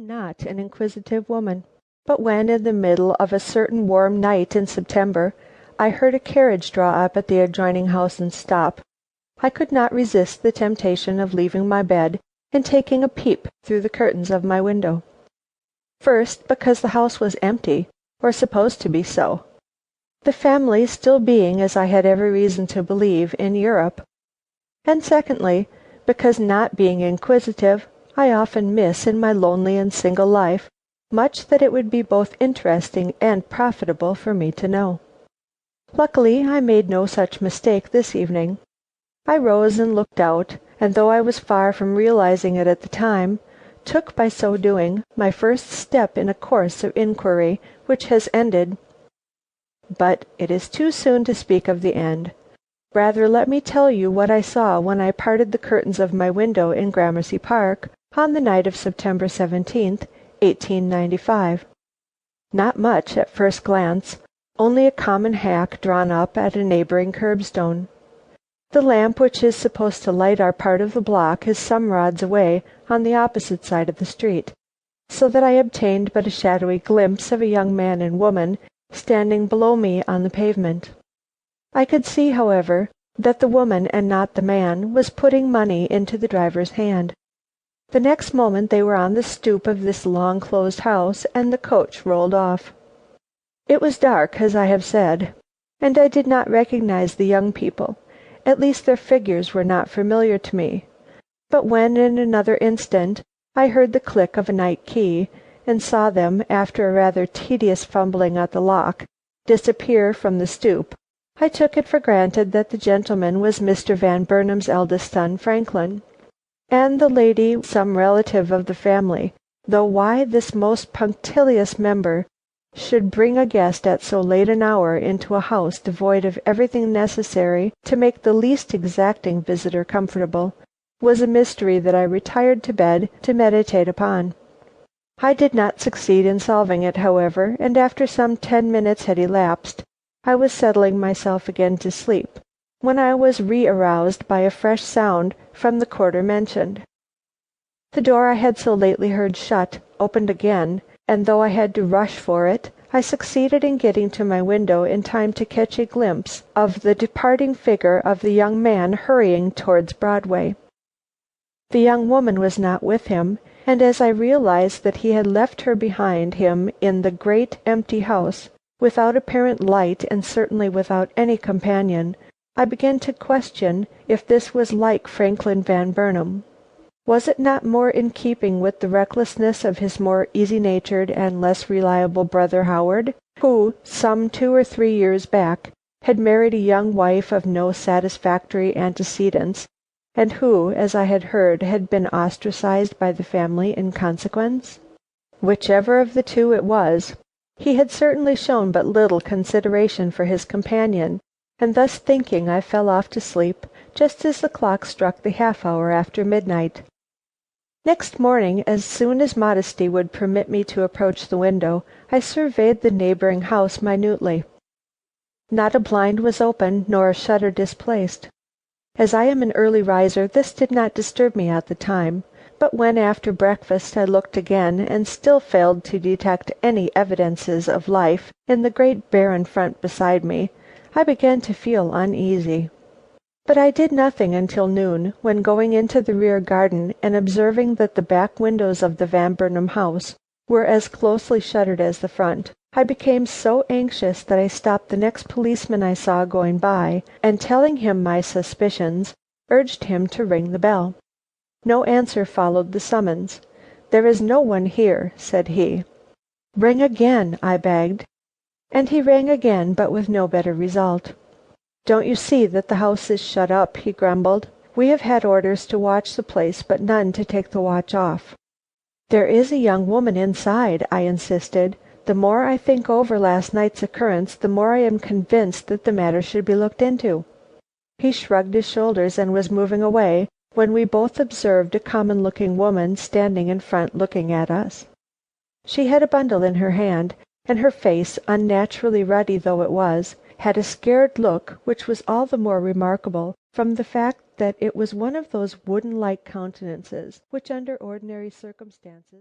am not an inquisitive woman. But when, in the middle of a certain warm night in September, I heard a carriage draw up at the adjoining house and stop, I could not resist the temptation of leaving my bed and taking a peep through the curtains of my window. First, because the house was empty, or supposed to be so, the family still being, as I had every reason to believe, in Europe; and secondly, because, not being inquisitive, I often miss in my lonely and single life much that it would be both interesting and profitable for me to know. Luckily I made no such mistake this evening. I rose and looked out, and though I was far from realizing it at the time, took by so doing my first step in a course of inquiry which has ended. But it is too soon to speak of the end. Rather let me tell you what I saw when I parted the curtains of my window in Gramercy Park on the night of September 17th, 1895. Not much at first glance, only a common hack drawn up at a neighboring curbstone. The lamp which is supposed to light our part of the block is some rods away on the opposite side of the street, so that I obtained but a shadowy glimpse of a young man and woman standing below me on the pavement. I could see, however, that the woman and not the man was putting money into the driver's hand. The next moment they were on the stoop of this long closed house, and the coach rolled off. It was dark, as I have said, and I did not recognize the young people, at least their figures were not familiar to me. But when, in another instant, I heard the click of a night key, and saw them, after a rather tedious fumbling at the lock, disappear from the stoop, I took it for granted that the gentleman was Mr. Van Burnam's eldest son, Franklin, and the lady some relative of the family, though why this most punctilious member should bring a guest at so late an hour into a house devoid of everything necessary to make the least exacting visitor comfortable, was a mystery that I retired to bed to meditate upon. I did not succeed in solving it, however, and after some 10 minutes had elapsed, I was settling myself again to sleep, when I was re-aroused by a fresh sound from the quarter mentioned. The door I had so lately heard shut opened again, and though I had to rush for it, I succeeded in getting to my window in time to catch a glimpse of the departing figure of the young man hurrying towards Broadway. The young woman was not with him, and as I realized that he had left her behind him in the great empty house, without apparent light and certainly without any companion, I began to question if this was like Franklin Van Burnam. Was it not more in keeping with the recklessness of his more easy-natured and less reliable brother Howard, who, some 2 or 3 years back, had married a young wife of no satisfactory antecedents, and who, as I had heard, had been ostracized by the family in consequence? Whichever of the two it was, he had certainly shown but little consideration for his companion, and thus thinking I fell off to sleep just as the clock struck the half hour after midnight. Next morning, as soon as modesty would permit me to approach the window, I surveyed the neighboring house minutely. Not a blind was open, nor a shutter displaced. As I am an early riser, this did not disturb me at the time, but when after breakfast I looked again and still failed to detect any evidences of life in the great barren front beside me, I began to feel uneasy. But I did nothing until noon, when going into the rear garden and observing that the back windows of the Van Burnam house were as closely shuttered as the front, I became so anxious that I stopped the next policeman I saw going by, and telling him my suspicions, urged him to ring the bell. No answer followed the summons. "There is no one here," said he. "Ring again," I begged. And he rang again, but with no better result. "Don't you see that the house is shut up?" he grumbled. "We have had orders to watch the place, but none to take the watch off." "There is a young woman inside," I insisted. "The more I think over last night's occurrence, the more I am convinced that the matter should be looked into." He shrugged his shoulders and was moving away, when we both observed a common-looking woman standing in front looking at us. She had a bundle in her hand, and her face, unnaturally ruddy though it was, had a scared look which was all the more remarkable from the fact that it was one of those wooden-like countenances which under ordinary circumstances